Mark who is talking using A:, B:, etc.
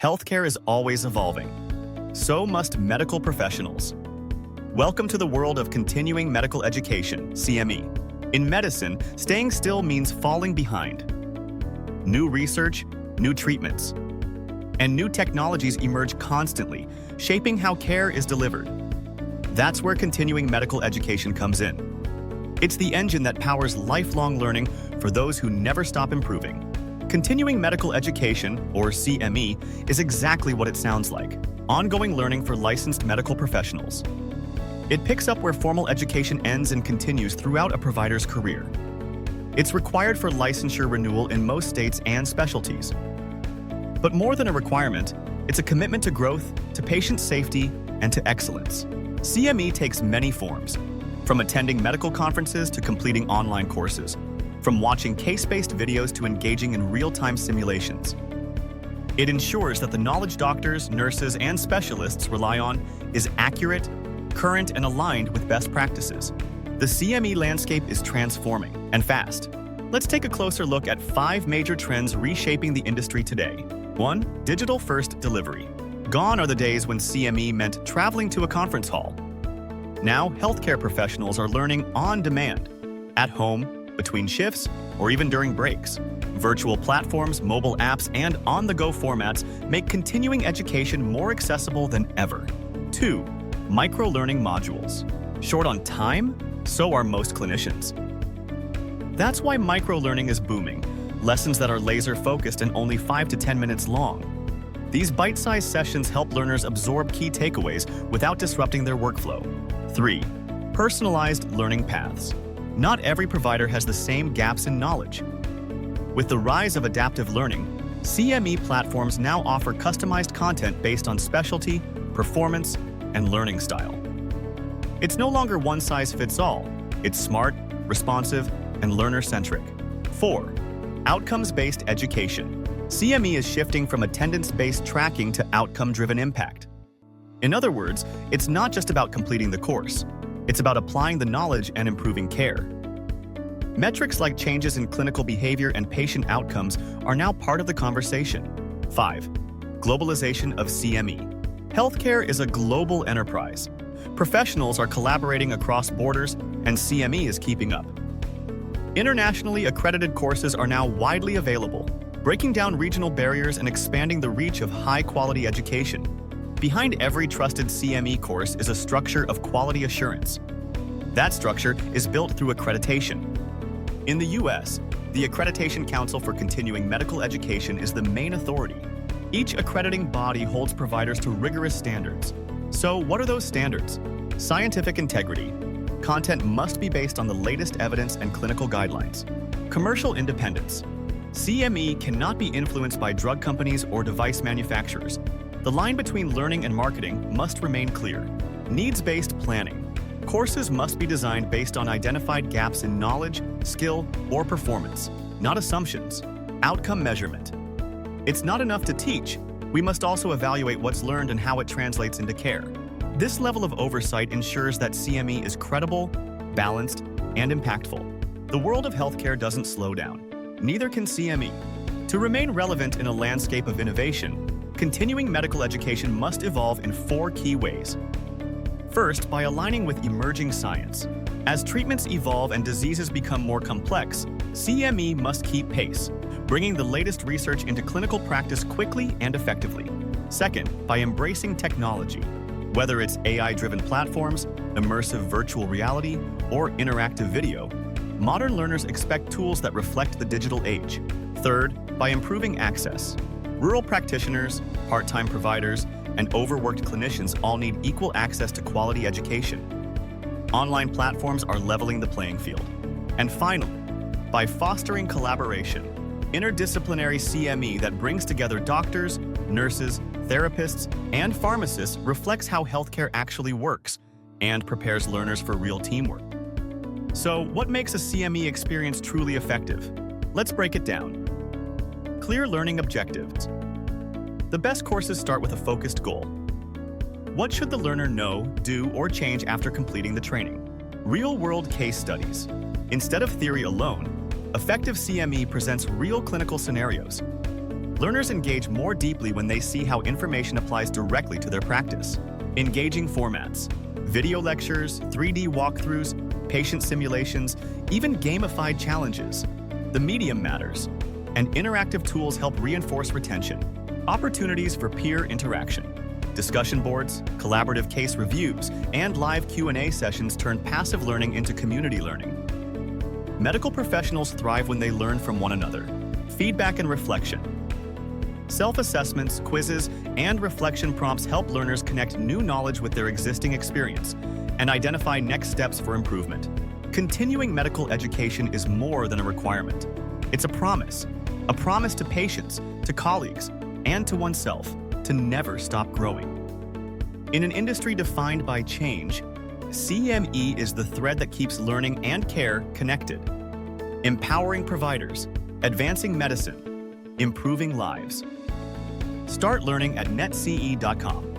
A: Healthcare is always evolving. So must medical professionals. Welcome to the world of continuing medical education, CME. In medicine, staying still means falling behind. New research, new treatments, and new technologies emerge constantly, shaping how care is delivered. That's where continuing medical education comes in. It's the engine that powers lifelong learning for those who never stop improving. Continuing medical education, or CME, is exactly what it sounds like: ongoing learning for licensed medical professionals. It picks up where formal education ends and continues throughout a provider's career. It's required for licensure renewal in most states and specialties. But more than a requirement, it's a commitment to growth, to patient safety, and to excellence. CME takes many forms, from attending medical conferences to completing online courses, from watching case-based videos to engaging in real-time simulations. It ensures that the knowledge doctors, nurses, and specialists rely on is accurate, current, and aligned with best practices. The CME landscape is transforming, and fast. Let's take a closer look at 5 major trends reshaping the industry today. 1. Digital-first delivery. Gone are the days when CME meant traveling to a conference hall. Now, healthcare professionals are learning on demand, at home, between shifts, or even during breaks. Virtual platforms, mobile apps, and on-the-go formats make continuing education more accessible than ever. 2. Micro-learning modules. Short on time? So are most clinicians. That's why micro-learning is booming. Lessons that are laser-focused and only 5 to 10 minutes long. These bite-sized sessions help learners absorb key takeaways without disrupting their workflow. 3. Personalized learning paths. Not every provider has the same gaps in knowledge. With the rise of adaptive learning, CME platforms now offer customized content based on specialty, performance, and learning style. It's no longer one-size-fits-all. It's smart, responsive, and learner-centric. 4. Outcomes-based education. CME is shifting from attendance-based tracking to outcome-driven impact. In other words, it's not just about completing the course. It's about applying the knowledge and improving care. Metrics like changes in clinical behavior and patient outcomes are now part of the conversation. 5. Globalization of CME. Healthcare is a global enterprise. Professionals are collaborating across borders, and CME is keeping up. Internationally accredited courses are now widely available, breaking down regional barriers and expanding the reach of high-quality education. Behind every trusted CME course is a structure of quality assurance. That structure is built through accreditation. In the US, the Accreditation Council for Continuing Medical Education is the main authority. Each accrediting body holds providers to rigorous standards. So, what are those standards? Scientific integrity. Content must be based on the latest evidence and clinical guidelines. Commercial independence. CME cannot be influenced by drug companies or device manufacturers. The line between learning and marketing must remain clear. Needs-based planning. Courses must be designed based on identified gaps in knowledge, skill, or performance, not assumptions. Outcome measurement. It's not enough to teach. We must also evaluate what's learned and how it translates into care. This level of oversight ensures that CME is credible, balanced, and impactful. The world of healthcare doesn't slow down. Neither can CME. To remain relevant in a landscape of innovation, continuing medical education must evolve in 4 key ways. First, by aligning with emerging science. As treatments evolve and diseases become more complex, CME must keep pace, bringing the latest research into clinical practice quickly and effectively. Second, by embracing technology. Whether it's AI-driven platforms, immersive virtual reality, or interactive video, modern learners expect tools that reflect the digital age. Third, by improving access. Rural practitioners, part-time providers, and overworked clinicians all need equal access to quality education. Online platforms are leveling the playing field. And finally, by fostering collaboration, interdisciplinary CME that brings together doctors, nurses, therapists, and pharmacists reflects how healthcare actually works and prepares learners for real teamwork. So, what makes a CME experience truly effective? Let's break it down. Clear learning objectives. The best courses start with a focused goal. What should the learner know, do, or change after completing the training? Real-world case studies. Instead of theory alone, effective CME presents real clinical scenarios. Learners engage more deeply when they see how information applies directly to their practice. Engaging formats, video lectures, 3D walkthroughs, patient simulations, even gamified challenges. The medium matters, and interactive tools help reinforce retention. Opportunities for peer interaction. Discussion boards, collaborative case reviews, and live Q&A sessions turn passive learning into community learning. Medical professionals thrive when they learn from one another. Feedback and reflection. Self-assessments, quizzes, and reflection prompts help learners connect new knowledge with their existing experience and identify next steps for improvement. Continuing medical education is more than a requirement. It's a promise to patients, to colleagues, and to oneself to never stop growing. In an industry defined by change, CME is the thread that keeps learning and care connected, empowering providers, advancing medicine, improving lives. Start learning at NetCE.com.